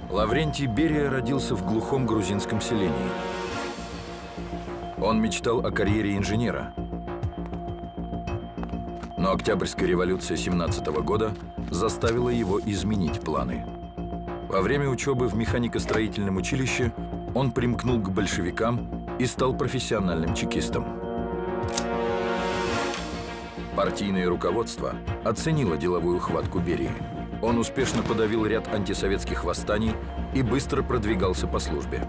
Лаврентий Берия родился в глухом грузинском селении. Он мечтал о карьере инженера. Но Октябрьская революция 17 года заставила его изменить планы. Во время учебы в механико-строительном училище он примкнул к большевикам и стал профессиональным чекистом. Партийное руководство оценило деловую хватку Берии. Он успешно подавил ряд антисоветских восстаний и быстро продвигался по службе.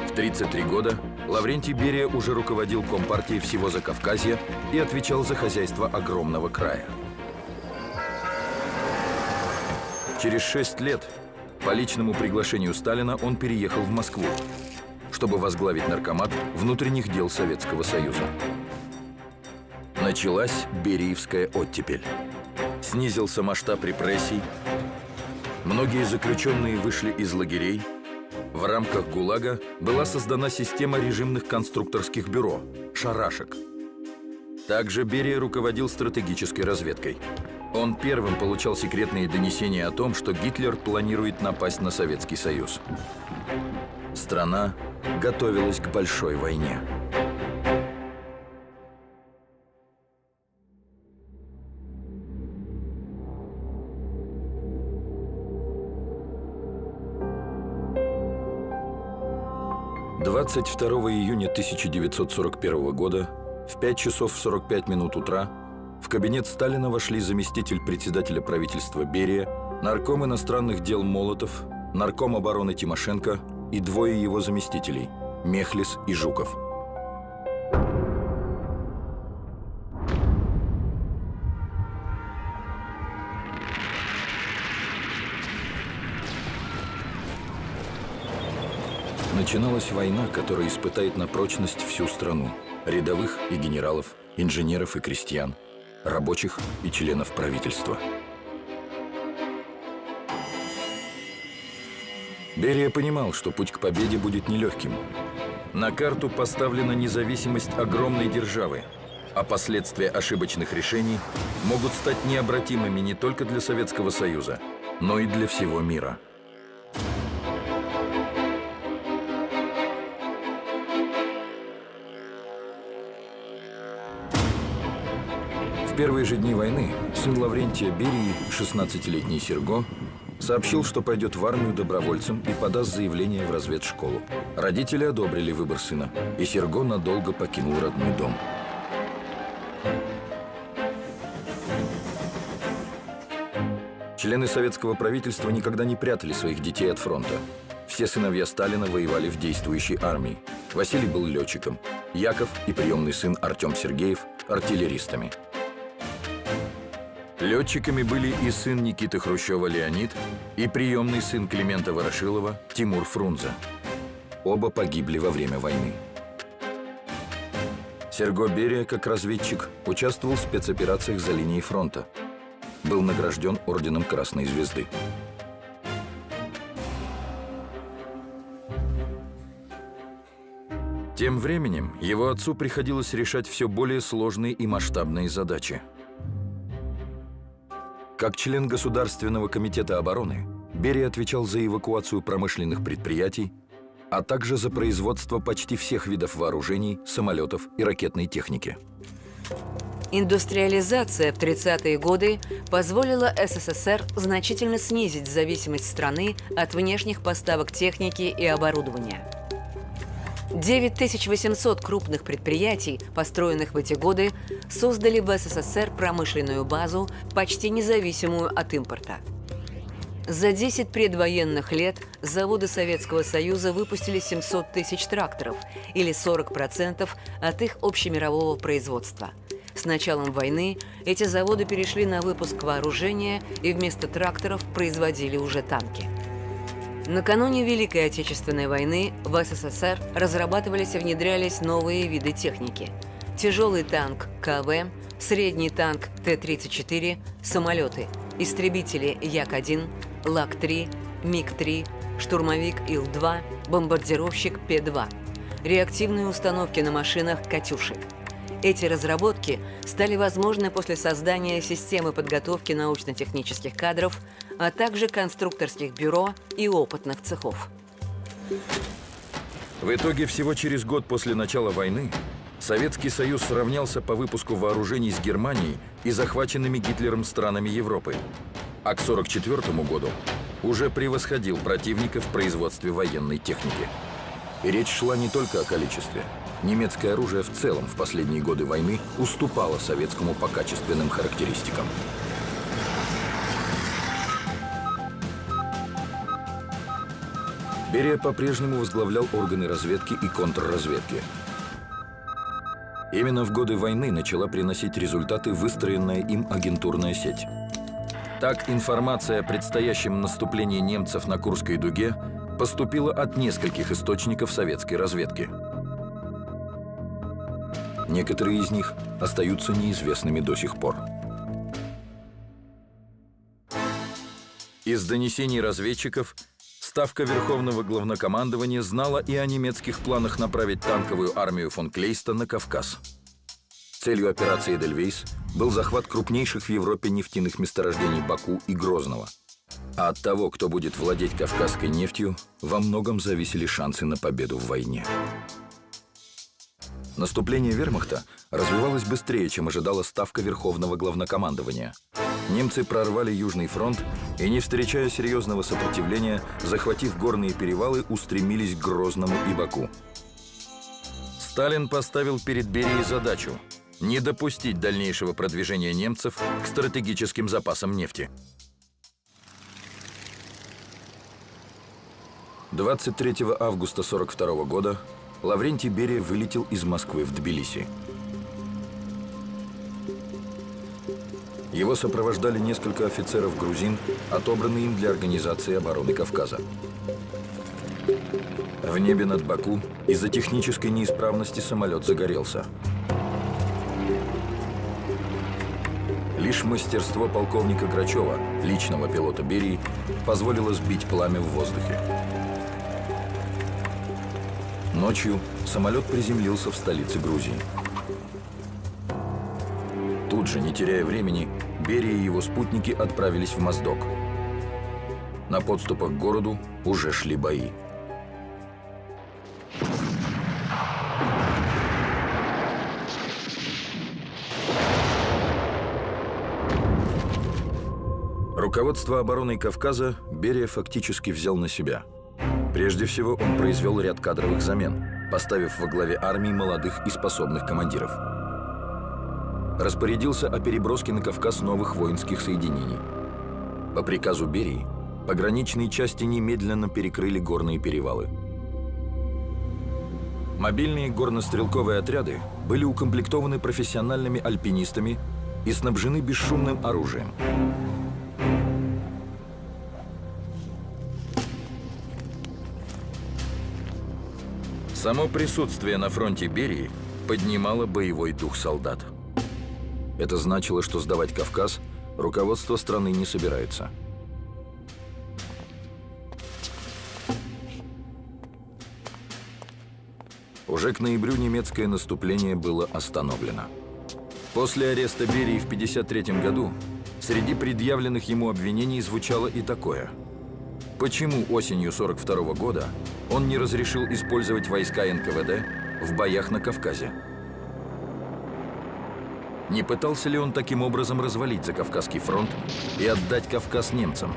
В 33 года Лаврентий Берия уже руководил Компартией всего Закавказья и отвечал за хозяйство огромного края. Через 6 лет по личному приглашению Сталина он переехал в Москву, чтобы возглавить наркомат внутренних дел Советского Союза. Началась Бериевская оттепель. Снизился масштаб репрессий. Многие заключенные вышли из лагерей. В рамках ГУЛАГа была создана система режимных конструкторских бюро – «Шарашек». Также Берия руководил стратегической разведкой. Он первым получал секретные донесения о том, что Гитлер планирует напасть на Советский Союз. Страна готовилась к большой войне. «22 июня 1941 года в 5 часов 45 минут утра в кабинет Сталина вошли заместитель председателя правительства Берия, нарком иностранных дел Молотов, нарком обороны Тимошенко и двое его заместителей – Мехлис и Жуков. Начиналась война, которая испытает на прочность всю страну – рядовых и генералов, инженеров и крестьян, рабочих и членов правительства. Берия понимал, что путь к победе будет нелегким. На карту поставлена независимость огромной державы, а последствия ошибочных решений могут стать необратимыми не только для Советского Союза, но и для всего мира. В первые же дни войны сын Лаврентия Берии, 16-летний Серго, сообщил, что пойдет в армию добровольцем и подаст заявление в разведшколу. Родители одобрили выбор сына, и Серго надолго покинул родной дом. Члены советского правительства никогда не прятали своих детей от фронта. Все сыновья Сталина воевали в действующей армии. Василий был летчиком, Яков и приемный сын Артем Сергеев – артиллеристами. Летчиками были и сын Никиты Хрущева Леонид, и приемный сын Климента Ворошилова Тимур Фрунзе. Оба погибли во время войны. Серго Берия, как разведчик, участвовал в спецоперациях за линией фронта. Был награжден орденом Красной Звезды. Тем временем его отцу приходилось решать все более сложные и масштабные задачи. Как член Государственного комитета обороны, Берия отвечал за эвакуацию промышленных предприятий, а также за производство почти всех видов вооружений, самолетов и ракетной техники. Индустриализация в 30-е годы позволила СССР значительно снизить зависимость страны от внешних поставок техники и оборудования. 9800 крупных предприятий, построенных в эти годы, создали в СССР промышленную базу, почти независимую от импорта. За 10 предвоенных лет заводы Советского Союза выпустили 700 тысяч тракторов, или 40% от их общемирового производства. С началом войны эти заводы перешли на выпуск вооружения и вместо тракторов производили уже танки. Накануне Великой Отечественной войны в СССР разрабатывались и внедрялись новые виды техники. Тяжелый танк КВ, средний танк Т-34, самолеты, истребители Як-1, Лак-3, МиГ-3, штурмовик Ил-2, бомбардировщик П-2, реактивные установки на машинах «Катюшек». Эти разработки стали возможны после создания системы подготовки научно-технических кадров, а также конструкторских бюро и опытных цехов. В итоге, всего через год после начала войны Советский Союз сравнялся по выпуску вооружений с Германией и захваченными Гитлером странами Европы, а к 1944 году уже превосходил противника в производстве военной техники. И речь шла не только о количестве. Немецкое оружие в целом в последние годы войны уступало советскому по качественным характеристикам. Берия по-прежнему возглавлял органы разведки и контрразведки. Именно в годы войны начала приносить результаты выстроенная им агентурная сеть. Так, информация о предстоящем наступлении немцев на Курской дуге поступила от нескольких источников советской разведки. Некоторые из них остаются неизвестными до сих пор. Из донесений разведчиков Ставка Верховного Главнокомандования знала и о немецких планах направить танковую армию фон Клейста на Кавказ. Целью операции «Эдельвейс» был захват крупнейших в Европе нефтяных месторождений Баку и Грозного. А от того, кто будет владеть кавказской нефтью, во многом зависели шансы на победу в войне. Наступление вермахта развивалось быстрее, чем ожидала Ставка Верховного Главнокомандования. Немцы прорвали Южный фронт и, не встречая серьезного сопротивления, захватив горные перевалы, устремились к Грозному и Баку. Сталин поставил перед Берией задачу не допустить дальнейшего продвижения немцев к стратегическим запасам нефти. 23 августа 1942 года Лаврентий Берия вылетел из Москвы в Тбилиси. Его сопровождали несколько офицеров-грузин, отобранные им для организации обороны Кавказа. В небе над Баку из-за технической неисправности самолет загорелся. Лишь мастерство полковника Грачева, личного пилота Берии, позволило сбить пламя в воздухе. Ночью самолет приземлился в столице Грузии. Тут же, не теряя времени, Берия и его спутники отправились в Моздок. На подступах к городу уже шли бои. Руководство обороной Кавказа Берия фактически взял на себя. Прежде всего, он произвел ряд кадровых замен, поставив во главе армии молодых и способных командиров. Распорядился о переброске на Кавказ новых воинских соединений. По приказу Берии пограничные части немедленно перекрыли горные перевалы. Мобильные горнострелковые отряды были укомплектованы профессиональными альпинистами и снабжены бесшумным оружием. Само присутствие на фронте Берии поднимало боевой дух солдат. Это значило, что сдавать Кавказ руководство страны не собирается. Уже к ноябрю немецкое наступление было остановлено. После ареста Берии в 1953 году среди предъявленных ему обвинений звучало и такое. Почему осенью 1942 года он не разрешил использовать войска НКВД в боях на Кавказе? Не пытался ли он таким образом развалить Закавказский фронт и отдать Кавказ немцам?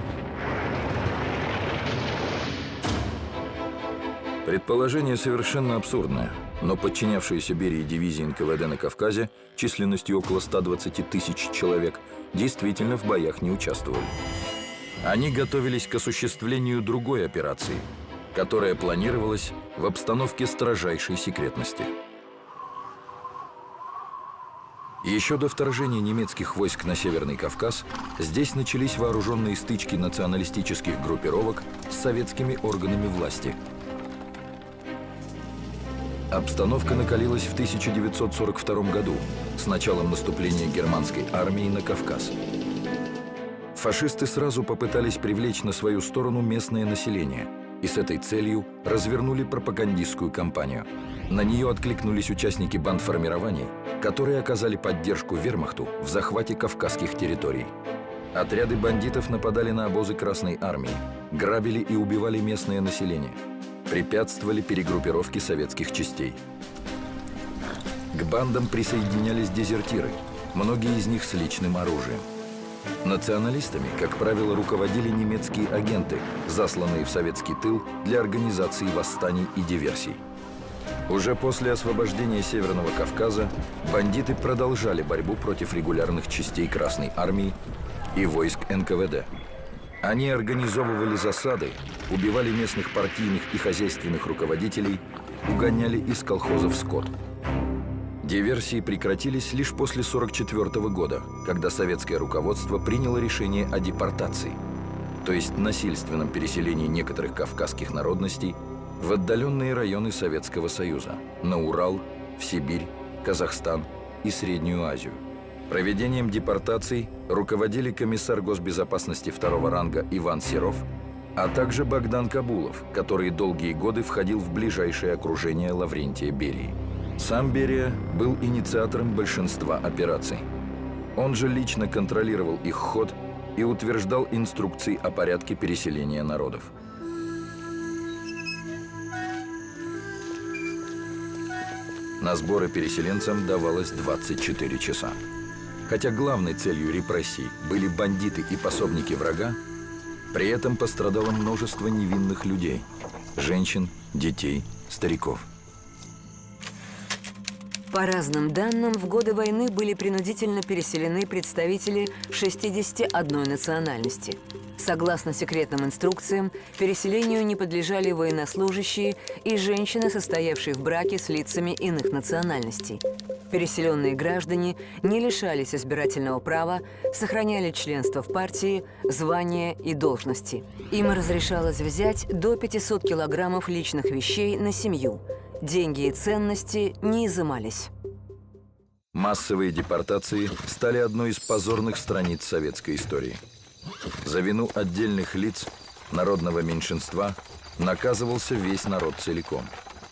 Предположение совершенно абсурдное, но подчинявшиеся Берии дивизии НКВД на Кавказе численностью около 120 тысяч человек действительно в боях не участвовали. Они готовились к осуществлению другой операции, которая планировалась в обстановке строжайшей секретности. Еще до вторжения немецких войск на Северный Кавказ здесь начались вооруженные стычки националистических группировок с советскими органами власти. Обстановка накалилась в 1942 году с началом наступления германской армии на Кавказ. Фашисты сразу попытались привлечь на свою сторону местное население и с этой целью развернули пропагандистскую кампанию. На нее откликнулись участники бандформирований, которые оказали поддержку вермахту в захвате кавказских территорий. Отряды бандитов нападали на обозы Красной Армии, грабили и убивали местное население, препятствовали перегруппировке советских частей. К бандам присоединялись дезертиры, многие из них с личным оружием. Националистами, как правило, руководили немецкие агенты, засланные в советский тыл для организации восстаний и диверсий. Уже после освобождения Северного Кавказа бандиты продолжали борьбу против регулярных частей Красной Армии и войск НКВД. Они организовывали засады, убивали местных партийных и хозяйственных руководителей, угоняли из колхозов скот. Диверсии прекратились лишь после 1944 года, когда советское руководство приняло решение о депортации, то есть насильственном переселении некоторых кавказских народностей в отдаленные районы Советского Союза, на Урал, в Сибирь, Казахстан и Среднюю Азию. Проведением депортаций руководили комиссар госбезопасности второго ранга Иван Серов, а также Богдан Кабулов, который долгие годы входил в ближайшее окружение Лаврентия Берии. Сам Берия был инициатором большинства операций. Он же лично контролировал их ход и утверждал инструкции о порядке переселения народов. На сборы переселенцам давалось 24 часа. Хотя главной целью репрессий были бандиты и пособники врага, при этом пострадало множество невинных людей – женщин, детей, стариков. По разным данным, в годы войны были принудительно переселены представители 61 национальности. Согласно секретным инструкциям, переселению не подлежали военнослужащие и женщины, состоявшие в браке с лицами иных национальностей. Переселенные граждане не лишались избирательного права, сохраняли членство в партии, звания и должности. Им разрешалось взять до 500 килограммов личных вещей на семью. Деньги и ценности не изымались. Массовые депортации стали одной из позорных страниц советской истории. За вину отдельных лиц, народного меньшинства, наказывался весь народ целиком.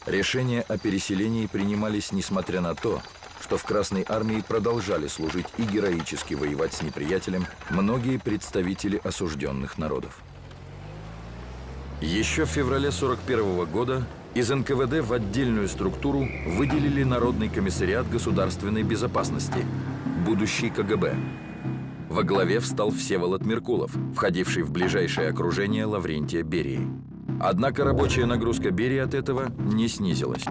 Решения о переселении принимались несмотря на то, что в Красной Армии продолжали служить и героически воевать с неприятелем многие представители осужденных народов. Еще в феврале 1941 года из НКВД в отдельную структуру выделили Народный комиссариат государственной безопасности, будущий КГБ. Во главе встал Всеволод Меркулов, входивший в ближайшее окружение Лаврентия Берии. Однако рабочая нагрузка Берии от этого не снизилась.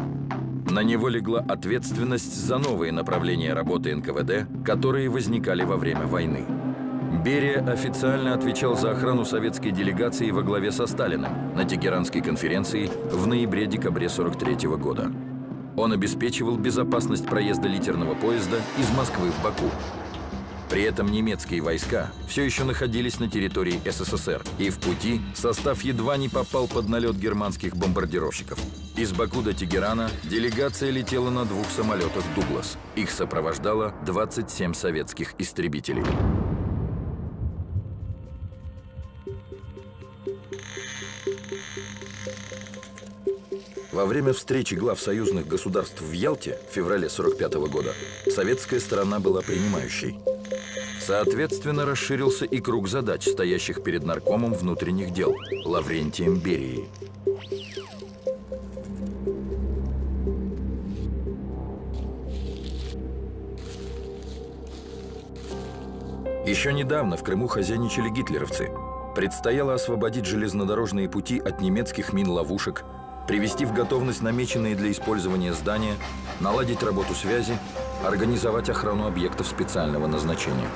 На него легла ответственность за новые направления работы НКВД, которые возникали во время войны. Берия официально отвечал за охрану советской делегации во главе со Сталиным на Тегеранской конференции в ноябре-декабре 1943 года. Он обеспечивал безопасность проезда литерного поезда из Москвы в Баку. При этом немецкие войска все еще находились на территории СССР, и в пути состав едва не попал под налет германских бомбардировщиков. Из Баку до Тегерана делегация летела на 2 самолетах «Дуглас». Их сопровождало 27 советских истребителей. Во время встречи глав союзных государств в Ялте в феврале 1945 года советская сторона была принимающей. Соответственно, расширился и круг задач, стоящих перед наркомом внутренних дел Лаврентием Берией. Еще недавно в Крыму хозяйничали гитлеровцы. Предстояло освободить железнодорожные пути от немецких мин-ловушек, привести в готовность намеченные для использования здания, наладить работу связи, организовать охрану объектов специального назначения.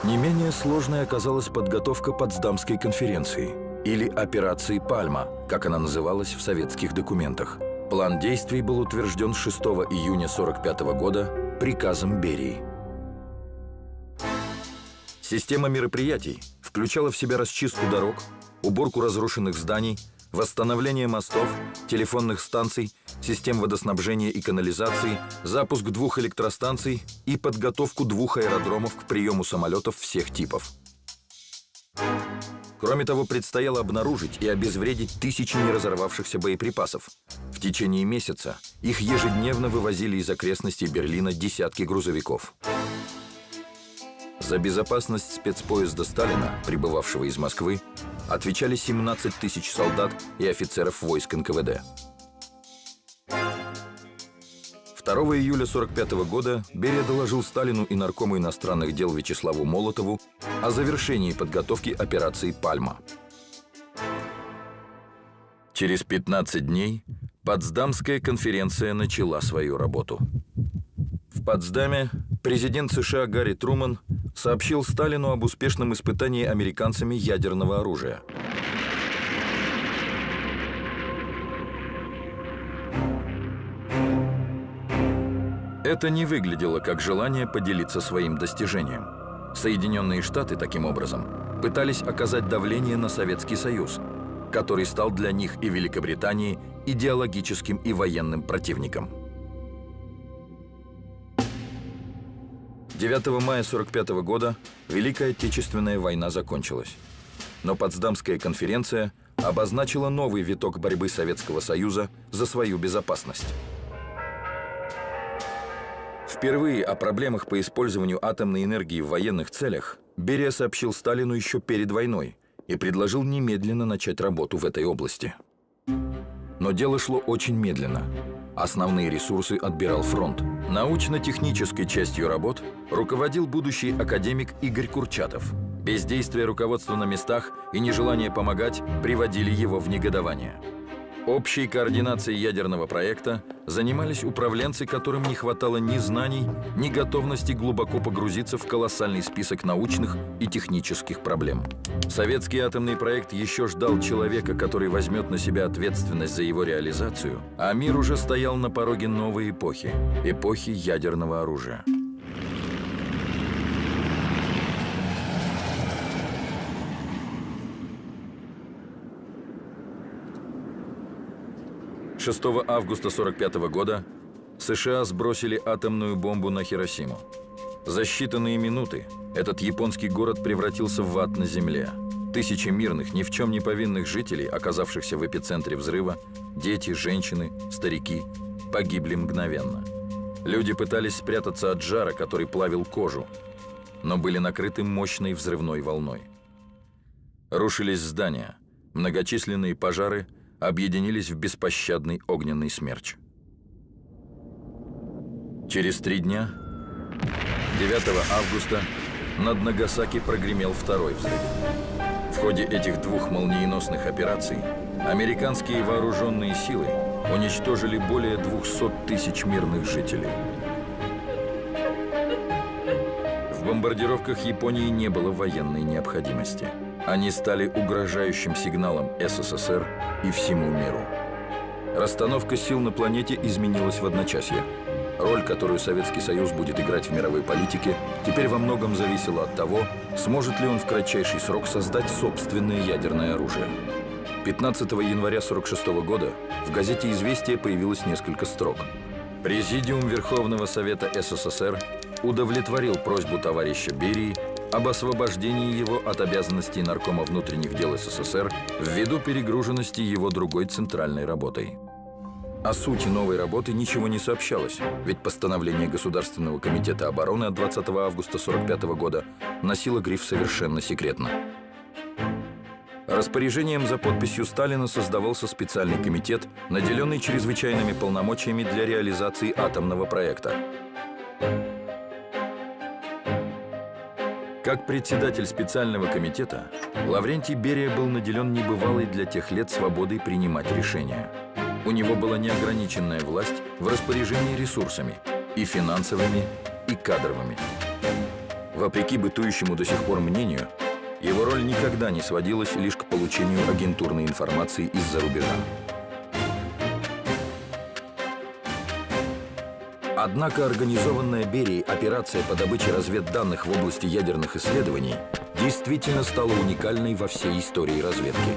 Не менее сложной оказалась подготовка Потсдамской конференции, или операции «Пальма», как она называлась в советских документах. План действий был утвержден 6 июня 1945 года приказом Берии. Система мероприятий включала в себя расчистку дорог, уборку разрушенных зданий, восстановление мостов, телефонных станций, систем водоснабжения и канализации, запуск 2 электростанций и подготовку 2 аэродромов к приему самолетов всех типов. Кроме того, предстояло обнаружить и обезвредить тысячи неразорвавшихся боеприпасов. В течение месяца их ежедневно вывозили из окрестностей Берлина десятки грузовиков. За безопасность спецпоезда Сталина, прибывавшего из Москвы, отвечали 17 тысяч солдат и офицеров войск НКВД. 2 июля 1945 года Берия доложил Сталину и наркому иностранных дел Вячеславу Молотову о завершении подготовки операции «Пальма». Через 15 дней Потсдамская конференция начала свою работу. В Потсдаме президент США Гарри Труман сообщил Сталину об успешном испытании американцами ядерного оружия. Это не выглядело как желание поделиться своим достижением. Соединенные Штаты, таким образом, пытались оказать давление на Советский Союз, который стал для них и Великобритании идеологическим и военным противником. 9 мая 1945 года Великая Отечественная война закончилась. Но Потсдамская конференция обозначила новый виток борьбы Советского Союза за свою безопасность. Впервые о проблемах по использованию атомной энергии в военных целях Берия сообщил Сталину еще перед войной и предложил немедленно начать работу в этой области. Но дело шло очень медленно. Основные ресурсы отбирал фронт. Научно-технической частью работ руководил будущий академик Игорь Курчатов. Бездействие руководства на местах и нежелание помогать приводили его в негодование. Общей координацией ядерного проекта занимались управленцы, которым не хватало ни знаний, ни готовности глубоко погрузиться в колоссальный список научных и технических проблем. Советский атомный проект еще ждал человека, который возьмет на себя ответственность за его реализацию, а мир уже стоял на пороге новой эпохи – эпохи ядерного оружия. 6 августа 1945 года США сбросили атомную бомбу на Хиросиму. За считанные минуты этот японский город превратился в ад на земле. Тысячи мирных, ни в чем не повинных жителей, оказавшихся в эпицентре взрыва, дети, женщины, старики, погибли мгновенно. Люди пытались спрятаться от жара, который плавил кожу, но были накрыты мощной взрывной волной. Рушились здания, многочисленные пожары объединились в беспощадный огненный смерч. Через 3 дня, 9 августа, над Нагасаки прогремел второй взрыв. В ходе этих двух молниеносных операций американские вооруженные силы уничтожили более 200 тысяч мирных жителей. В бомбардировках Японии не было военной необходимости. Они стали угрожающим сигналом СССР и всему миру. Расстановка сил на планете изменилась в одночасье. Роль, которую Советский Союз будет играть в мировой политике, теперь во многом зависела от того, сможет ли он в кратчайший срок создать собственное ядерное оружие. 15 января 1946 года в газете «Известия» появилось несколько строк. Президиум Верховного Совета СССР удовлетворил просьбу товарища Берии об освобождении его от обязанностей Наркома внутренних дел СССР ввиду перегруженности его другой центральной работой. О сути новой работы ничего не сообщалось, ведь постановление Государственного комитета обороны от 20 августа 1945 года носило гриф «Совершенно секретно». Распоряжением за подписью Сталина создавался специальный комитет, наделенный чрезвычайными полномочиями для реализации атомного проекта. Как председатель специального комитета, Лаврентий Берия был наделен небывалой для тех лет свободой принимать решения. У него была неограниченная власть в распоряжении ресурсами, и финансовыми, и кадровыми. Вопреки бытующему до сих пор мнению, его роль никогда не сводилась лишь к получению агентурной информации из-за рубежа. Однако организованная Берией операция по добыче разведданных в области ядерных исследований действительно стала уникальной во всей истории разведки.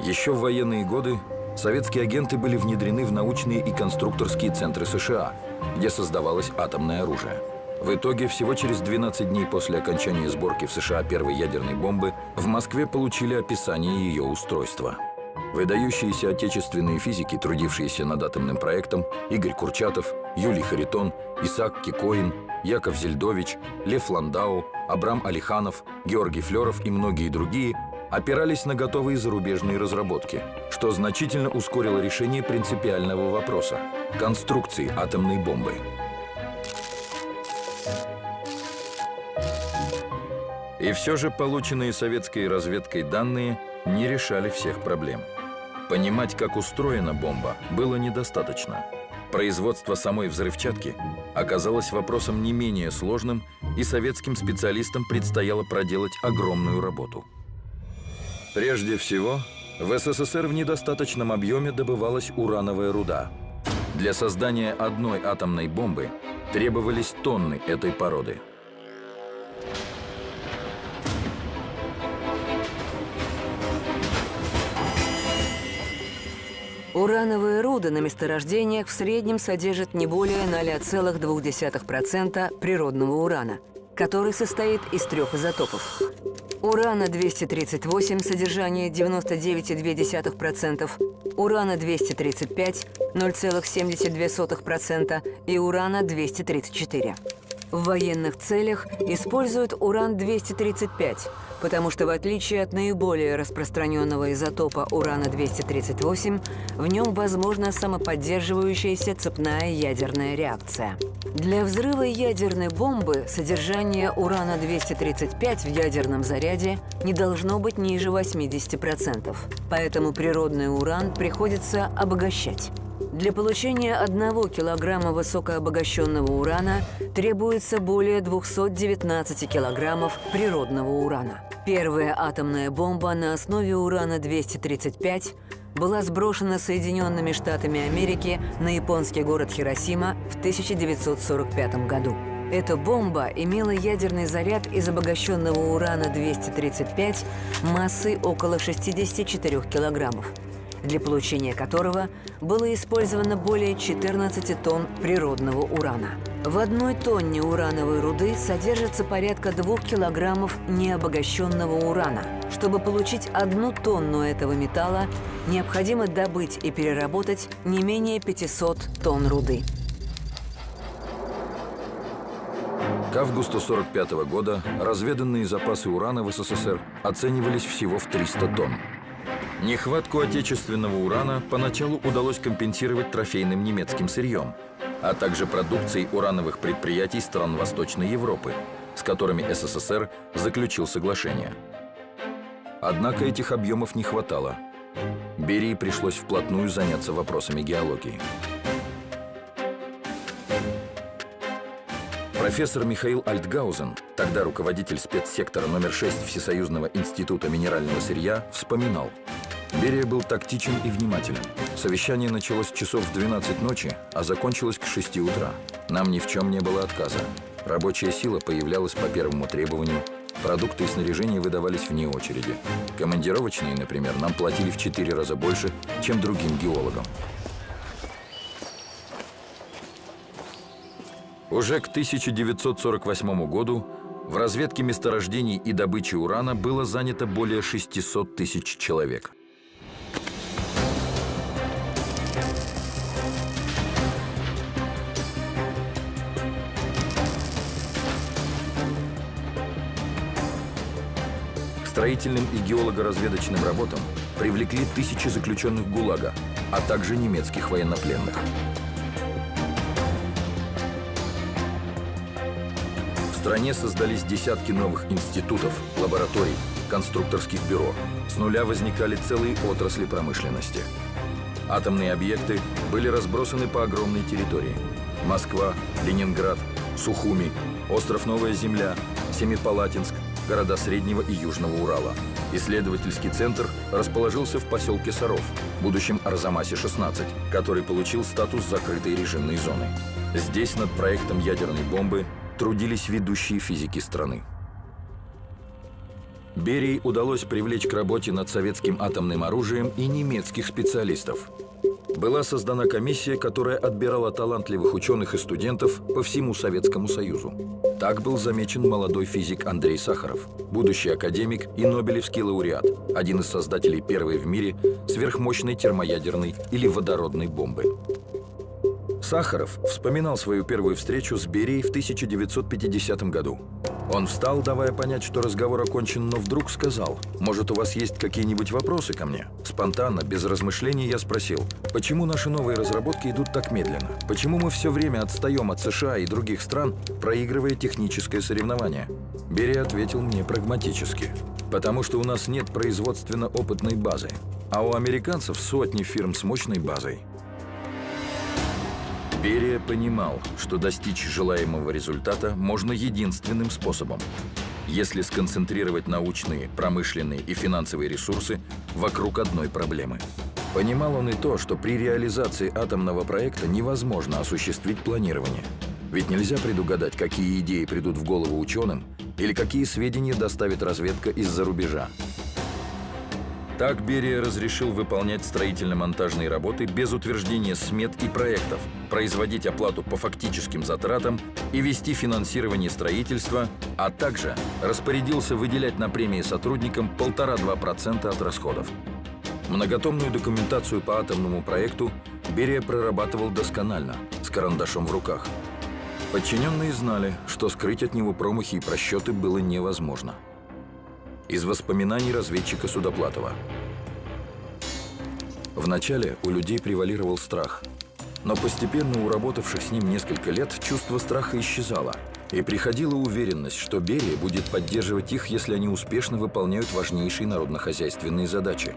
Еще в военные годы советские агенты были внедрены в научные и конструкторские центры США, где создавалось атомное оружие. В итоге, всего через 12 дней после окончания сборки в США первой ядерной бомбы в Москве получили описание ее устройства. Выдающиеся отечественные физики, трудившиеся над атомным проектом, Игорь Курчатов, Юлий Харитон, Исаак Кикоин, Яков Зельдович, Лев Ландау, Абрам Алиханов, Георгий Флеров и многие другие опирались на готовые зарубежные разработки, что значительно ускорило решение принципиального вопроса – конструкции атомной бомбы. И все же полученные советской разведкой данные не решали всех проблем. Понимать, как устроена бомба, было недостаточно. Производство самой взрывчатки оказалось вопросом не менее сложным, и советским специалистам предстояло проделать огромную работу. Прежде всего, в СССР в недостаточном объеме добывалась урановая руда. Для создания одной атомной бомбы требовались тонны этой породы. Урановые руды на месторождениях в среднем содержат не более 0,2% природного урана, который состоит из 3 изотопов. Урана-238 содержание 99,2%, урана-235 0,72% и урана-234. В военных целях используют уран-235, потому что в отличие от наиболее распространенного изотопа урана-238, в нем возможна самоподдерживающаяся цепная ядерная реакция. Для взрыва ядерной бомбы содержание урана-235 в ядерном заряде не должно быть ниже 80%, поэтому природный уран приходится обогащать. Для получения 1 килограмма высокообогащенного урана требуется более 219 килограммов природного урана. Первая атомная бомба на основе урана-235 была сброшена Соединенными Штатами Америки на японский город Хиросима в 1945 году. Эта бомба имела ядерный заряд из обогащенного урана-235 массой около 64 килограммов, для получения которого было использовано более 14 тонн природного урана. В 1 тонне урановой руды содержится порядка 2 килограммов необогащенного урана. Чтобы получить 1 тонну этого металла, необходимо добыть и переработать не менее 500 тонн руды. К августу 1945 года разведанные запасы урана в СССР оценивались всего в 300 тонн. Нехватку отечественного урана поначалу удалось компенсировать трофейным немецким сырьем, а также продукцией урановых предприятий стран Восточной Европы, с которыми СССР заключил соглашение. Однако этих объемов не хватало. Берии пришлось вплотную заняться вопросами геологии. Профессор Михаил Альтгаузен, тогда руководитель спецсектора номер 6 Всесоюзного института минерального сырья, вспоминал: Берия был тактичен и внимателен. Совещание началось часов в 12 ночи, а закончилось к 6 утра. Нам ни в чем не было отказа. Рабочая сила появлялась по первому требованию. Продукты и снаряжение выдавались вне очереди. Командировочные, например, нам платили в 4 раза больше, чем другим геологам. Уже к 1948 году в разведке месторождений и добыче урана было занято более 600 тысяч человек. К строительным и геолого-разведочным работам привлекли тысячи заключенных ГУЛАГа, а также немецких военнопленных. В стране создались десятки новых институтов, лабораторий, конструкторских бюро. С нуля возникали целые отрасли промышленности. Атомные объекты были разбросаны по огромной территории. Москва, Ленинград, Сухуми, остров Новая Земля, Семипалатинск, города Среднего и Южного Урала. Исследовательский центр расположился в поселке Саров, будущем Арзамасе-16, который получил статус закрытой режимной зоны. Здесь над проектом ядерной бомбы трудились ведущие физики страны. Берии удалось привлечь к работе над советским атомным оружием и немецких специалистов. была создана комиссия, которая отбирала талантливых ученых и студентов по всему Советскому Союзу. Так был замечен молодой физик Андрей Сахаров, будущий академик и нобелевский лауреат, один из создателей первой в мире сверхмощной термоядерной или водородной бомбы. Сахаров вспоминал свою первую встречу с Берией в 1950 году. Он встал, давая понять, что разговор окончен, но вдруг сказал: «Может, у вас есть какие-нибудь вопросы ко мне?» Спонтанно, без размышлений я спросил: «Почему наши новые разработки идут так медленно? Почему мы все время отстаем от США и других стран, проигрывая техническое соревнование?» Берия ответил мне прагматически: «Потому что у нас нет производственно-опытной базы, а у американцев сотни фирм с мощной базой». Берия понимал, что достичь желаемого результата можно единственным способом – если сконцентрировать научные, промышленные и финансовые ресурсы вокруг одной проблемы. Понимал он и то, что при реализации атомного проекта невозможно осуществить планирование. Ведь нельзя предугадать, какие идеи придут в голову ученым или какие сведения доставит разведка из-за рубежа. Так Берия разрешил выполнять строительно-монтажные работы без утверждения смет и проектов, производить оплату по фактическим затратам и вести финансирование строительства, а также распорядился выделять на премии сотрудникам 1,5–2% от расходов. Многотомную документацию по атомному проекту Берия прорабатывал досконально, с карандашом в руках. Подчиненные знали, что скрыть от него промахи и просчеты было невозможно. Из воспоминаний разведчика Судоплатова. Вначале у людей превалировал страх, но постепенно у работавших с ним несколько лет чувство страха исчезало, и приходила уверенность, что Берия будет поддерживать их, если они успешно выполняют важнейшие народно-хозяйственные задачи.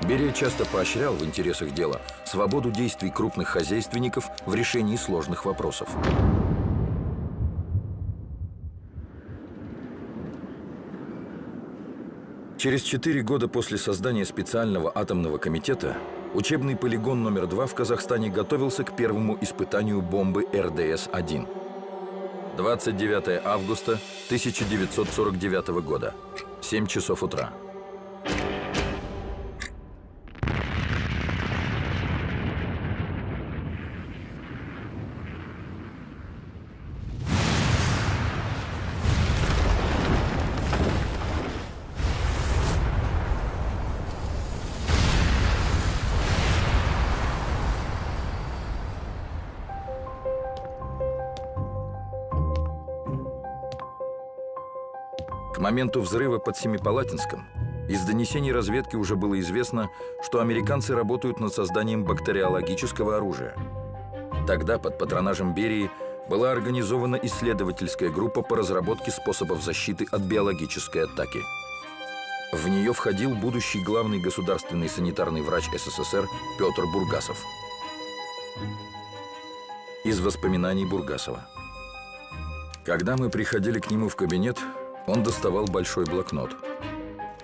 Берия часто поощрял в интересах дела свободу действий крупных хозяйственников в решении сложных вопросов. Через 4 года после создания специального атомного комитета учебный полигон номер 2 в Казахстане готовился к первому испытанию бомбы РДС-1. 29 августа 1949 года, 7 часов утра. К моменту взрыва под Семипалатинском из донесений разведки уже было известно, что американцы работают над созданием бактериологического оружия. Тогда под патронажем Берии была организована исследовательская группа по разработке способов защиты от биологической атаки. В нее входил будущий главный государственный санитарный врач СССР Петр Бургасов. Из воспоминаний Бургасова. Когда мы приходили к нему в кабинет, он доставал большой блокнот.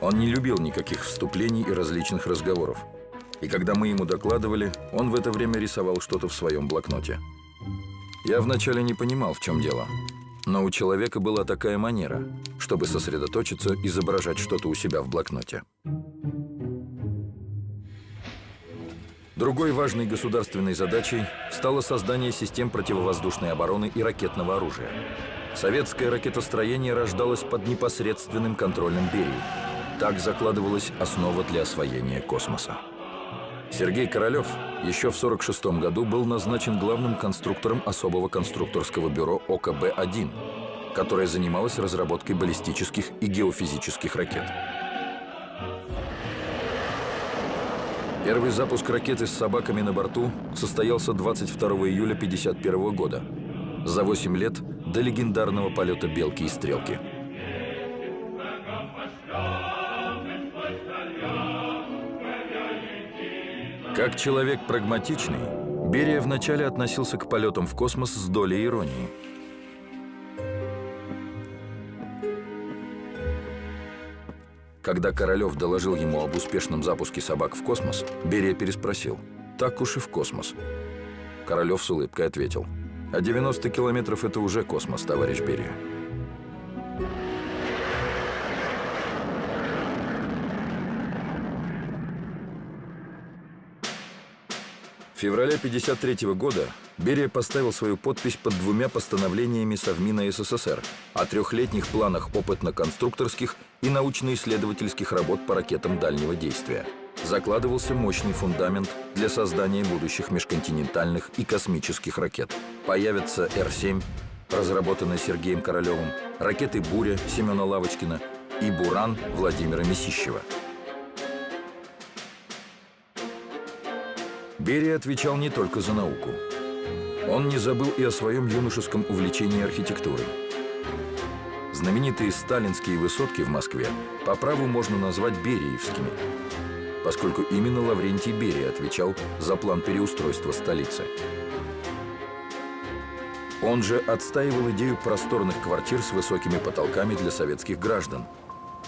Он не любил никаких вступлений и различных разговоров. И когда мы ему докладывали, он в это время рисовал что-то в своем блокноте. Я вначале не понимал, в чем дело. Но у человека была такая манера, чтобы сосредоточиться, изображать что-то у себя в блокноте. Другой важной государственной задачей стало создание систем противовоздушной обороны и ракетного оружия. Советское ракетостроение рождалось под непосредственным контролем Берии. Так закладывалась основа для освоения космоса. Сергей Королев еще в 1946 году был назначен главным конструктором особого конструкторского бюро ОКБ-1, которое занималось разработкой баллистических и геофизических ракет. Первый запуск ракеты с собаками на борту состоялся 22 июля 1951 года, за 8 лет до легендарного полета «Белки и стрелки». Как человек прагматичный, Берия вначале относился к полетам в космос с долей иронии. Когда Королев доложил ему об успешном запуске собак в космос, Берия переспросил: «Так уж и в космос». Королев с улыбкой ответил: «А 90 километров – это уже космос, товарищ Берия». В феврале 1953 года Берия поставил свою подпись под двумя постановлениями Совмина СССР о трехлетних планах опытно-конструкторских и научно-исследовательских работ по ракетам дальнего действия. Закладывался мощный фундамент для создания будущих межконтинентальных и космических ракет. Появятся Р-7, разработанная Сергеем Королевым, ракеты «Буря» Семена Лавочкина и «Буран» Владимира Месищева. Берия отвечал не только за науку. Он не забыл и о своем юношеском увлечении архитектурой. Знаменитые сталинские высотки в Москве по праву можно назвать бериевскими, поскольку именно Лаврентий Берия отвечал за план переустройства столицы. Он же отстаивал идею просторных квартир с высокими потолками для советских граждан.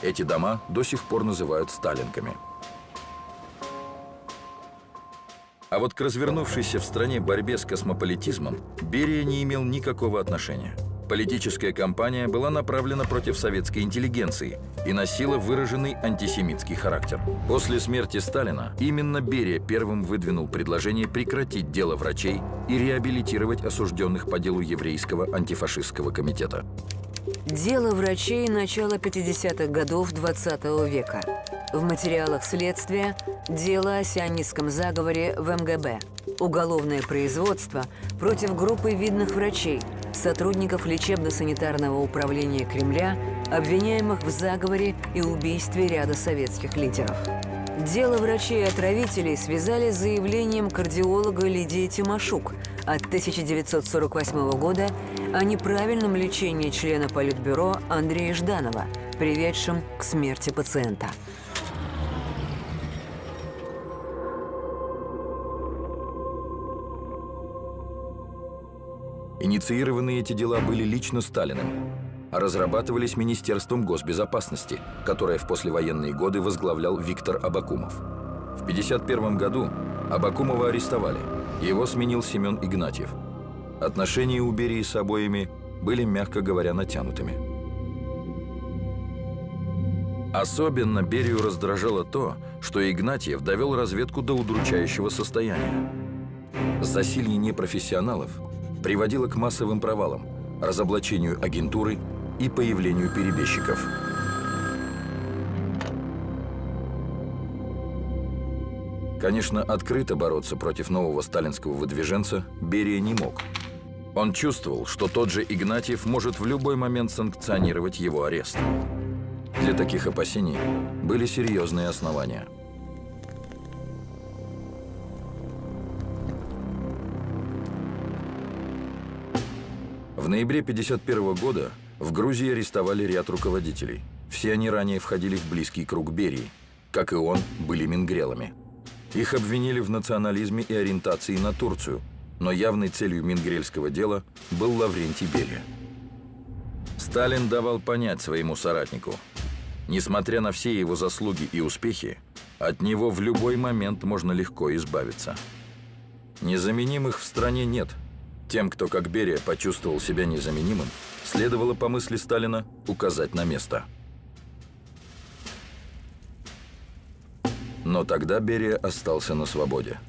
Эти дома до сих пор называют сталинками. А вот к развернувшейся в стране борьбе с космополитизмом Берия не имел никакого отношения. Политическая кампания была направлена против советской интеллигенции и носила выраженный антисемитский характер. После смерти Сталина именно Берия первым выдвинул предложение прекратить дело врачей и реабилитировать осужденных по делу еврейского антифашистского комитета. Дело врачей начала 50-х годов 20 века. В материалах следствия дело о сионистском заговоре в МГБ. Уголовное производство против группы видных врачей, сотрудников лечебно-санитарного управления Кремля, обвиняемых в заговоре и убийстве ряда советских лидеров. Дело врачей-отравителей связали с заявлением кардиолога Лидии Тимошук от 1948 года о неправильном лечении члена Политбюро Андрея Жданова, приведшем к смерти пациента. Инициированные эти дела были лично Сталиным, а разрабатывались Министерством госбезопасности, которое в послевоенные годы возглавлял Виктор Абакумов. В 1951 году Абакумова арестовали, его сменил Семен Игнатьев. Отношения у Берии с обоими были, мягко говоря, натянутыми. Особенно Берию раздражало то, что Игнатьев довел разведку до удручающего состояния. Засилье непрофессионалов приводило к массовым провалам, разоблачению агентуры и появлению перебежчиков. Конечно, открыто бороться против нового сталинского выдвиженца Берия не мог. Он чувствовал, что тот же Игнатьев может в любой момент санкционировать его арест. Для таких опасений были серьезные основания. В ноябре 1951 года в Грузии арестовали ряд руководителей. Все они ранее входили в близкий круг Берии. Как и он, были мингрелами. Их обвинили в национализме и ориентации на Турцию, но явной целью мингрельского дела был Лаврентий Берия. Сталин давал понять своему соратнику: несмотря на все его заслуги и успехи, от него в любой момент можно легко избавиться. Незаменимых в стране нет. Тем, кто, как Берия, почувствовал себя незаменимым, следовало, по мысли Сталина, указать на место. Но тогда Берия остался на свободе.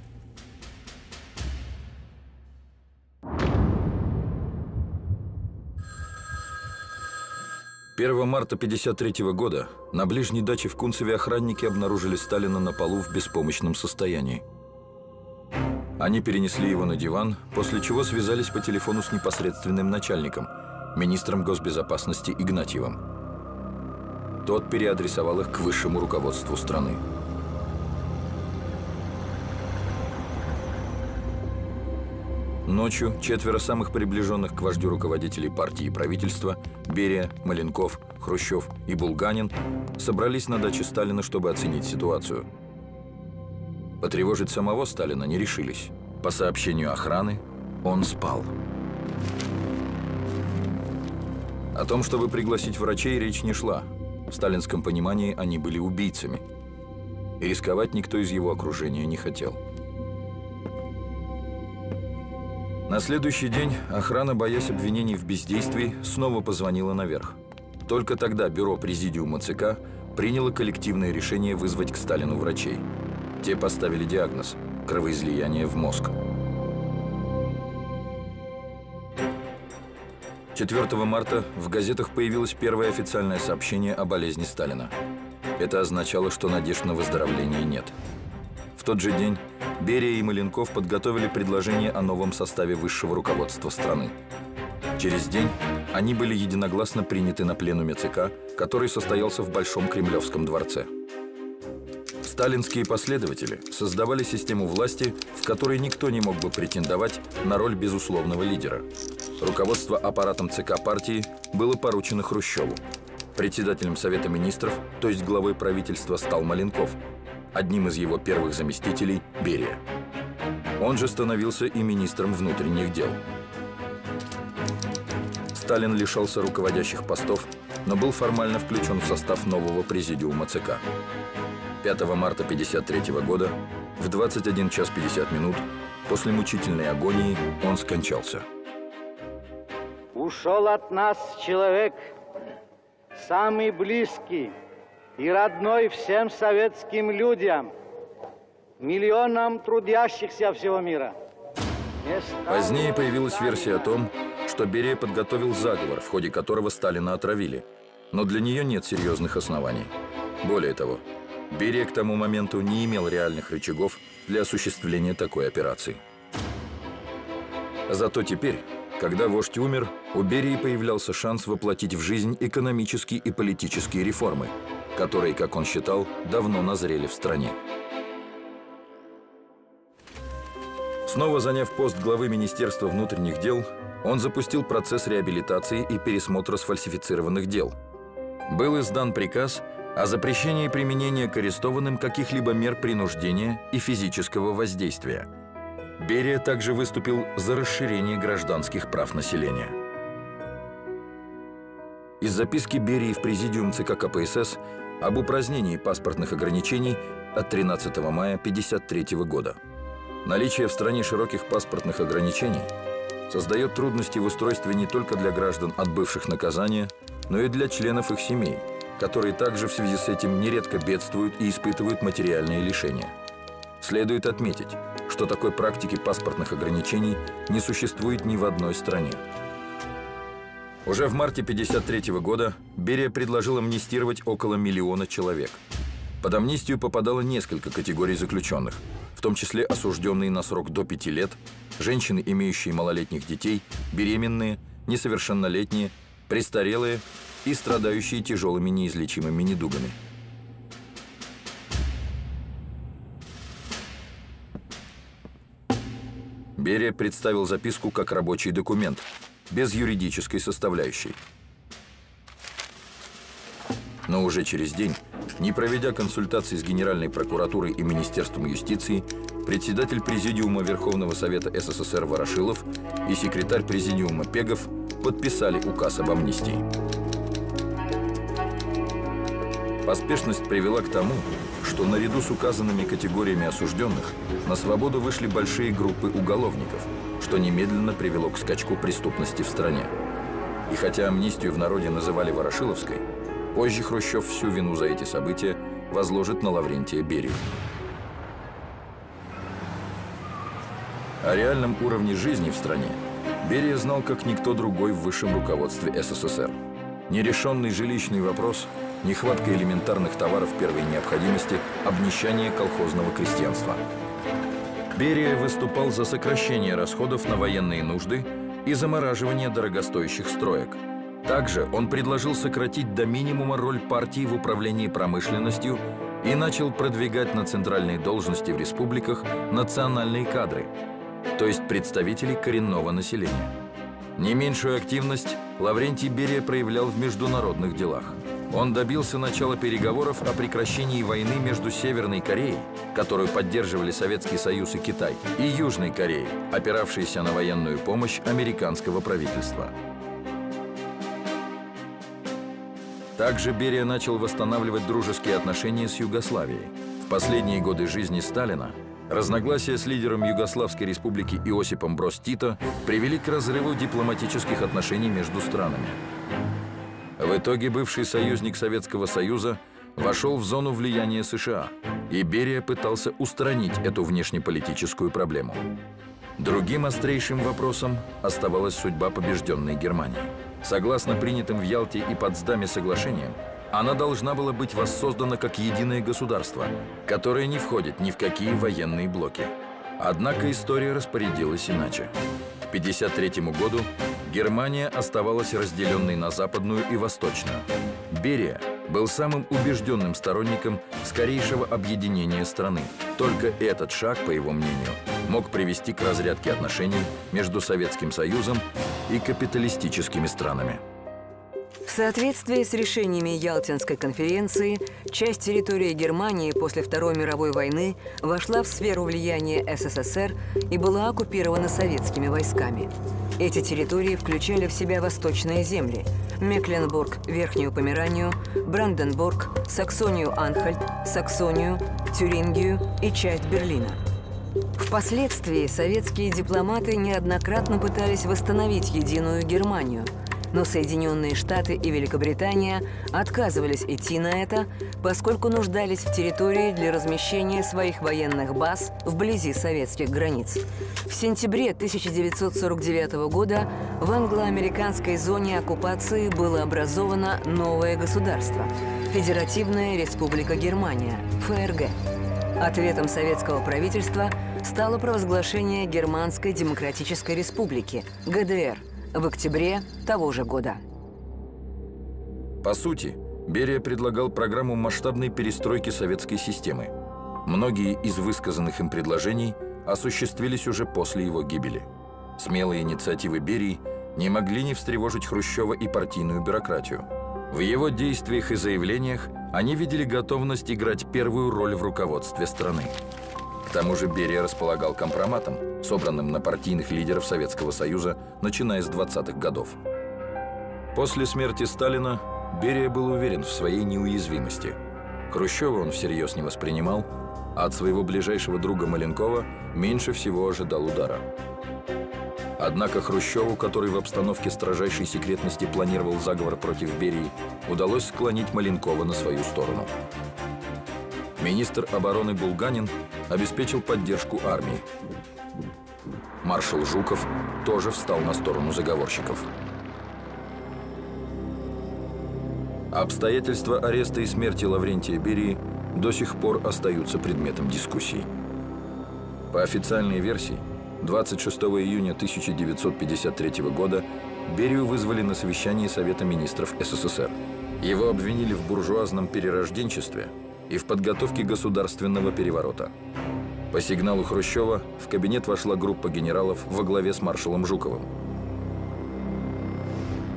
«1 марта 1953 года на ближней даче в Кунцеве охранники обнаружили Сталина на полу в беспомощном состоянии. Они перенесли его на диван, после чего связались по телефону с непосредственным начальником, министром госбезопасности Игнатьевым. Тот переадресовал их к высшему руководству страны. Ночью 4 самых приближенных к вождю руководителей партии и правительства – Берия, Маленков, Хрущев и Булганин – собрались на даче Сталина, чтобы оценить ситуацию. Потревожить самого Сталина не решились. По сообщению охраны, он спал. О том, чтобы пригласить врачей, речь не шла. В сталинском понимании они были убийцами. И рисковать никто из его окружения не хотел. На следующий день охрана, боясь обвинений в бездействии, снова позвонила наверх. Только тогда бюро Президиума ЦК приняло коллективное решение вызвать к Сталину врачей. Те поставили диагноз кровоизлияния в мозг. 4 марта в газетах появилось первое официальное сообщение о болезни Сталина. Это означало, что надежд на выздоровление нет. В тот же день Берия и Маленков подготовили предложение о новом составе высшего руководства страны. Через день они были единогласно приняты на пленуме ЦК, который состоялся в Большом Кремлевском дворце. Сталинские последователи создавали систему власти, в которой никто не мог бы претендовать на роль безусловного лидера. Руководство аппаратом ЦК партии было поручено Хрущеву. Председателем Совета министров, то есть главой правительства, стал Маленков. Одним из его первых заместителей – Берия. Он же становился и министром внутренних дел. Сталин лишался руководящих постов, но был формально включен в состав нового президиума ЦК. 5 марта 1953 года в 21 час 50 минут после мучительной агонии он скончался. Ушел от нас человек, самый близкий и родной всем советским людям, миллионам трудящихся всего мира. Позднее появилась версия о том, что Берия подготовил заговор, в ходе которого Сталина отравили. Но для нее нет серьезных оснований. Более того, Берия к тому моменту не имел реальных рычагов для осуществления такой операции. Зато теперь, когда вождь умер, у Берии появлялся шанс воплотить в жизнь экономические и политические реформы, которые, как он считал, давно назрели в стране. Снова заняв пост главы Министерства внутренних дел, он запустил процесс реабилитации и пересмотра сфальсифицированных дел. Был издан приказ о запрещении применения к арестованным каких-либо мер принуждения и физического воздействия. Берия также выступил за расширение гражданских прав населения. Из записки Берии в Президиум ЦК КПСС об упразднении паспортных ограничений от 13 мая 1953 года. Наличие в стране широких паспортных ограничений создает трудности в устройстве не только для граждан, отбывших наказание, но и для членов их семей, которые также в связи с этим нередко бедствуют и испытывают материальные лишения. Следует отметить, что такой практики паспортных ограничений не существует ни в одной стране. Уже в марте 1953 года Берия предложил амнистировать около 1 миллиона человек. Под амнистию попадало несколько категорий заключенных, в том числе осужденные на срок до 5 лет, женщины, имеющие малолетних детей, беременные, несовершеннолетние, престарелые и страдающие тяжелыми неизлечимыми недугами. Берия представил записку как рабочий документ, без юридической составляющей. Но уже через день, не проведя консультаций с Генеральной прокуратурой и Министерством юстиции, председатель Президиума Верховного Совета СССР Ворошилов и секретарь Президиума Пегов подписали указ об амнистии. Поспешность привела к тому, что наряду с указанными категориями осужденных на свободу вышли большие группы уголовников, что немедленно привело к скачку преступности в стране. И хотя амнистию в народе называли Ворошиловской, позже Хрущев всю вину за эти события возложит на Лаврентия Берию. О реальном уровне жизни в стране Берия знал как никто другой в высшем руководстве СССР. Нерешенный жилищный вопрос, нехватка элементарных товаров первой необходимости, обнищание колхозного крестьянства. Берия выступал за сокращение расходов на военные нужды и замораживание дорогостоящих строек. Также он предложил сократить до минимума роль партии в управлении промышленностью и начал продвигать на центральные должности в республиках национальные кадры, то есть представителей коренного населения. Не меньшую активность Лаврентий Берия проявлял в международных делах. Он добился начала переговоров о прекращении войны между Северной Кореей, которую поддерживали Советский Союз и Китай, и Южной Кореей, опиравшейся на военную помощь американского правительства. Также Берия начал восстанавливать дружеские отношения с Югославией. В последние годы жизни Сталина разногласия с лидером Югославской республики Иосипом Броз Тито привели к разрыву дипломатических отношений между странами. В итоге бывший союзник Советского Союза вошел в зону влияния США. и Берия пытался устранить эту внешнеполитическую проблему. Другим острейшим вопросом оставалась судьба побежденной Германии. Согласно принятым в Ялте и Потсдаме соглашениям, она должна была быть воссоздана как единое государство, которое не входит ни в какие военные блоки. Однако история распорядилась иначе. К 1953 году Германия оставалась разделенной на западную и восточную. Берия был самым убежденным сторонником скорейшего объединения страны. Только этот шаг, по его мнению, мог привести к разрядке отношений между Советским Союзом и капиталистическими странами. В соответствии с решениями Ялтинской конференции, часть территории Германии после Второй мировой войны вошла в сферу влияния СССР и была оккупирована советскими войсками. Эти территории включали в себя восточные земли – Мекленбург, Верхнюю Померанию, Бранденбург, Саксонию-Анхальт, Саксонию, Тюрингию и часть Берлина. Впоследствии советские дипломаты неоднократно пытались восстановить единую Германию, но Соединенные Штаты и Великобритания отказывались идти на это, поскольку нуждались в территории для размещения своих военных баз вблизи советских границ. В сентябре 1949 года в англо-американской зоне оккупации было образовано новое государство – Федеративная Республика Германия, ФРГ. Ответом советского правительства стало провозглашение Германской Демократической Республики, ГДР, в октябре того же года. По сути, Берия предлагал программу масштабной перестройки советской системы. Многие из высказанных им предложений осуществились уже после его гибели. Смелые инициативы Берии не могли не встревожить Хрущева и партийную бюрократию. В его действиях и заявлениях они видели готовность играть первую роль в руководстве страны. К тому же Берия располагал компроматом, собранным на партийных лидеров Советского Союза, начиная с 20-х годов. После смерти Сталина Берия был уверен в своей неуязвимости. Хрущева он всерьез не воспринимал, а от своего ближайшего друга Маленкова меньше всего ожидал удара. Однако Хрущеву, который в обстановке строжайшей секретности планировал заговор против Берии, удалось склонить Маленкова на свою сторону. Министр обороны Булганин обеспечил поддержку армии. Маршал Жуков тоже встал на сторону заговорщиков. Обстоятельства ареста и смерти Лаврентия Берии до сих пор остаются предметом дискуссий. По официальной версии, 26 июня 1953 года Берию вызвали на совещание Совета министров СССР. Его обвинили в буржуазном перерожденчестве и в подготовке государственного переворота. По сигналу Хрущева в кабинет вошла группа генералов во главе с маршалом Жуковым.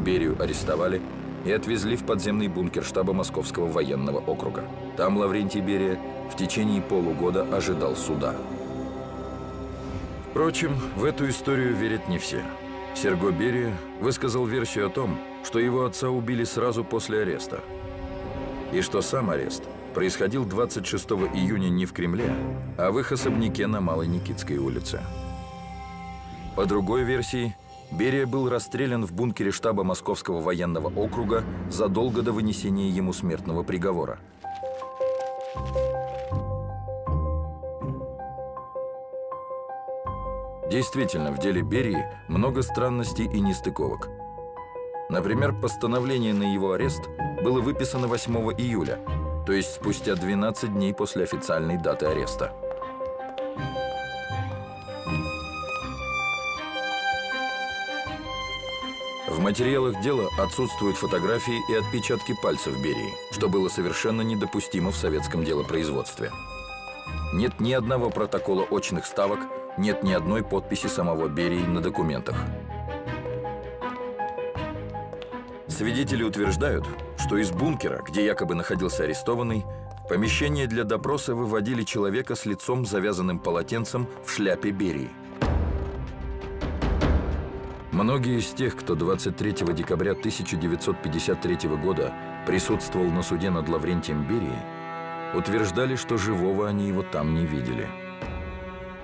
Берию арестовали и отвезли в подземный бункер штаба Московского военного округа. Там Лаврентий Берия в течение полугода ожидал суда. Впрочем, в эту историю верят не все. Серго Берия высказал версию о том, что его отца убили сразу после ареста, и что сам арест происходил 26 июня не в Кремле, а в их особняке на Малой Никитской улице. По другой версии, Берия был расстрелян в бункере штаба Московского военного округа задолго до вынесения ему смертного приговора. Действительно, в деле Берии много странностей и нестыковок. Например, постановление на его арест было выписано 8 июля, то есть спустя 12 дней после официальной даты ареста. В материалах дела отсутствуют фотографии и отпечатки пальцев Берии, что было совершенно недопустимо в советском делопроизводстве. Нет ни одного протокола очных ставок, нет ни одной подписи самого Берии на документах. Свидетели утверждают, что из бункера, где якобы находился арестованный, в помещение для допроса выводили человека с лицом, завязанным полотенцем, в шляпе Берии. Многие из тех, кто 23 декабря 1953 года присутствовал на суде над Лаврентием Берией, утверждали, что живого они его там не видели.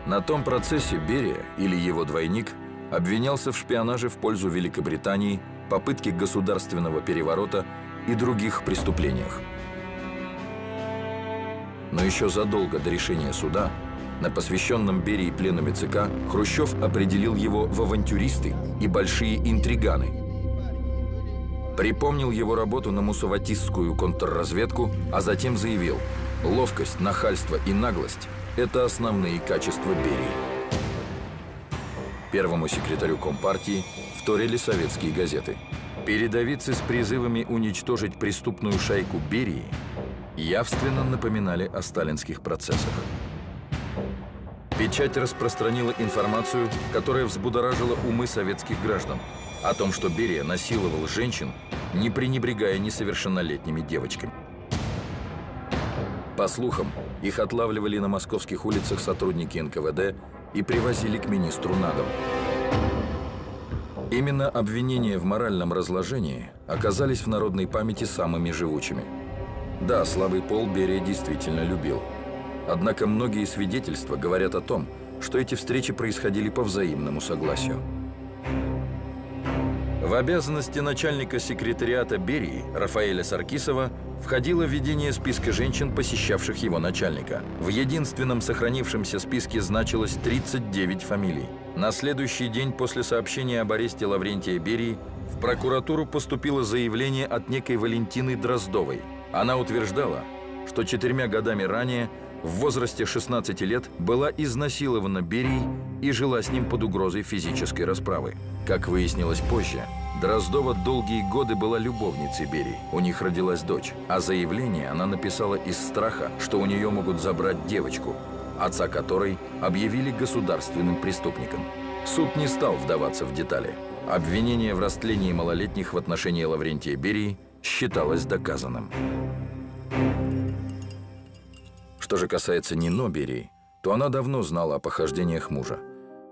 На том процессе Берия, или его двойник, обвинялся в шпионаже в пользу Великобритании, попытке государственного переворота и других преступлениях. Но еще задолго до решения суда на посвященном Берии пленуме ЦК Хрущев определил его в авантюристы и большие интриганы. Припомнил его работу на муссаватистскую контрразведку, а затем заявил: ловкость, нахальство и наглость – это основные качества Берии. Первому секретарю Компартии вторили советские газеты. Передовицы с призывами уничтожить преступную шайку Берии явственно напоминали о сталинских процессах. Печать распространила информацию, которая взбудоражила умы советских граждан, о том, что Берия насиловал женщин, не пренебрегая несовершеннолетними девочками. По слухам, их отлавливали на московских улицах сотрудники НКВД и привозили к министру на дом. Именно обвинения в моральном разложении оказались в народной памяти самыми живучими. Да, слабый пол Берия действительно любил. Однако многие свидетельства говорят о том, что эти встречи происходили по взаимному согласию. В обязанности начальника секретариата Берии Рафаэля Саркисова входило ведение списка женщин, посещавших его начальника. В единственном сохранившемся списке значилось 39 фамилий. На следующий день после сообщения об аресте Лаврентия Берии в прокуратуру поступило заявление от некой Валентины Дроздовой. Она утверждала, что 4 годами ранее, в возрасте 16 лет, была изнасилована Берией и жила с ним под угрозой физической расправы. Как выяснилось позже, Дроздова долгие годы была любовницей Берии. У них родилась дочь, а заявление она написала из страха, что у нее могут забрать девочку, отца которой объявили государственным преступником. Суд не стал вдаваться в детали. Обвинение в растлении малолетних в отношении Лаврентия Берии считалось доказанным. Что же касается Нино Берии, то она давно знала о похождениях мужа.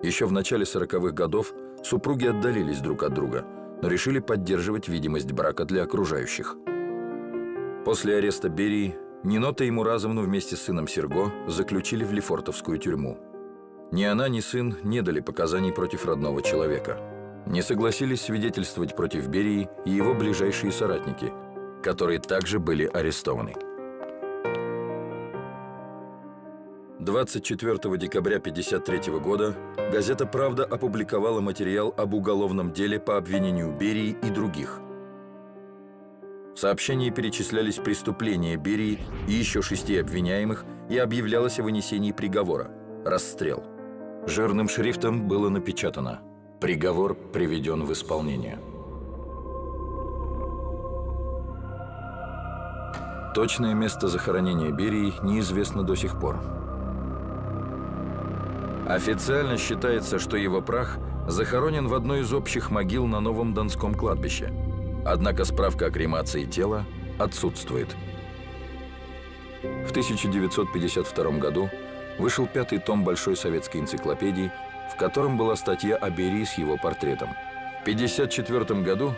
Еще в начале 40-х годов супруги отдалились друг от друга, но решили поддерживать видимость брака для окружающих. После ареста Берии Нино Теймуразовну вместе с сыном Серго заключили в Лефортовскую тюрьму. Ни она, ни сын не дали показаний против родного человека. Не согласились свидетельствовать против Берии и его ближайшие соратники, которые также были арестованы. 24 декабря 1953 года газета «Правда» опубликовала материал об уголовном деле по обвинению Берии и других. В сообщении перечислялись преступления Берии и еще 6 обвиняемых и объявлялось о вынесении приговора – расстрел. Жирным шрифтом было напечатано: «Приговор приведен в исполнение». Точное место захоронения Берии неизвестно до сих пор. Официально считается, что его прах захоронен в одной из общих могил на Новом Донском кладбище. Однако справка о кремации тела отсутствует. В 1952 году вышел 5-й том Большой советской энциклопедии, в котором была статья о Берии с его портретом. В 1954 году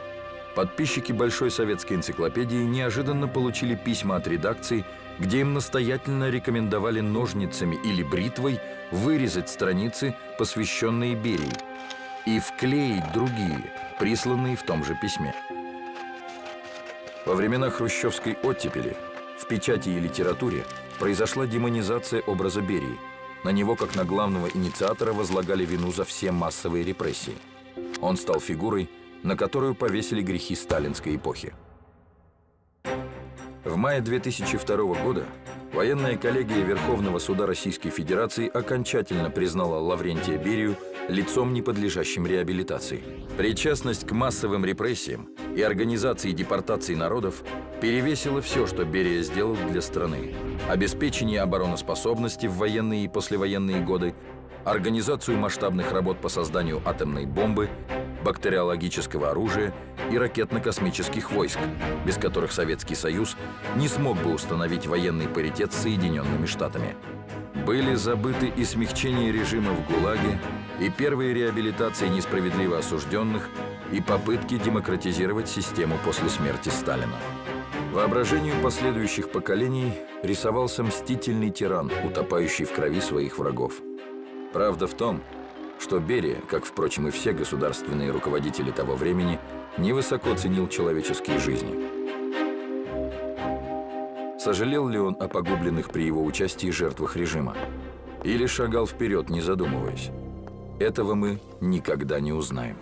подписчики Большой советской энциклопедии неожиданно получили письма от редакции, где им настоятельно рекомендовали ножницами или бритвой вырезать страницы, посвященные Берии, и вклеить другие, присланные в том же письме. Во времена хрущевской оттепели в печати и литературе произошла демонизация образа Берии. На него, как на главного инициатора, возлагали вину за все массовые репрессии. Он стал фигурой, на которую повесили грехи сталинской эпохи. В мае 2002 года военная коллегия Верховного суда Российской Федерации окончательно признала Лаврентия Берию лицом, не подлежащим реабилитации. Причастность к массовым репрессиям и организации депортации народов перевесила все, что Берия сделал для страны: обеспечение обороноспособности в военные и послевоенные годы, организацию масштабных работ по созданию атомной бомбы, бактериологического оружия и ракетно-космических войск, без которых Советский Союз не смог бы установить военный паритет с Соединенными Штатами. Были забыты и смягчение режима в ГУЛАГе, и первые реабилитации несправедливо осужденных, и попытки демократизировать систему после смерти Сталина. Воображению последующих поколений рисовался мстительный тиран, утопающий в крови своих врагов. Правда в том, что Берия, как, впрочем, и все государственные руководители того времени, невысоко ценил человеческие жизни. Сожалел ли он о погубленных при его участии жертвах режима? Или шагал вперед, не задумываясь? Этого мы никогда не узнаем.